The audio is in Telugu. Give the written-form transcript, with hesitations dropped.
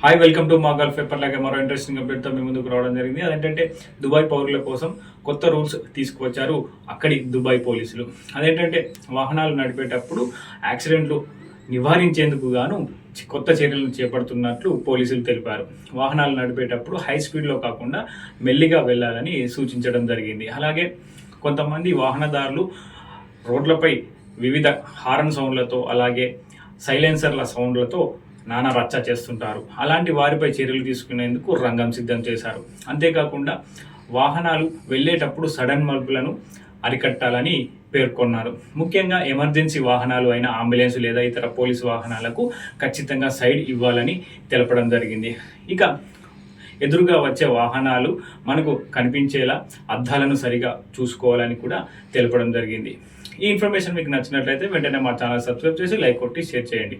హాయ్, వెల్కమ్ టు మా గల్ఫ్ పేపర్. లాగే మరో ఇంట్రెస్టింగ్ అప్డేట్తో మీ ముందుకు రావడం జరిగింది. అదేంటంటే దుబాయ్ పౌరుల కోసం కొత్త రూల్స్ తీసుకువచ్చారు అక్కడి దుబాయ్ పోలీసులు. అదేంటంటే వాహనాలు నడిపేటప్పుడు యాక్సిడెంట్లు నివారించేందుకు గాను కొత్త చర్యలను చేపడుతున్నట్లు పోలీసులు తెలిపారు. వాహనాలు నడిపేటప్పుడు హై స్పీడ్లో కాకుండా మెల్లిగా వెళ్ళాలని సూచించడం జరిగింది. అలాగే కొంతమంది వాహనదారులు రోడ్లపై వివిధ హారన్ సౌండ్లతో అలాగే సైలెన్సర్ల సౌండ్లతో నానా రచ్చ చేస్తుంటారు. అలాంటి వారిపై చర్యలు తీసుకునేందుకు రంగం సిద్ధం చేశారు. అంతేకాకుండా వాహనాలు వెళ్ళేటప్పుడు సడన్ మలుపులను అరికట్టాలని పేర్కొన్నారు. ముఖ్యంగా ఎమర్జెన్సీ వాహనాలు అయిన అంబులెన్స్ లేదా ఇతర పోలీసు వాహనాలకు ఖచ్చితంగా సైడ్ ఇవ్వాలని తెలపడం జరిగింది. ఇక ఎదురుగా వచ్చే వాహనాలు మనకు కనిపించేలా అద్దాలను సరిగా చూసుకోవాలని కూడా తెలపడం జరిగింది. ఈ ఇన్ఫర్మేషన్ మీకు నచ్చినట్లయితే వెంటనే మా ఛానల్ సబ్స్క్రైబ్ చేసి లైక్ కొట్టి షేర్ చేయండి.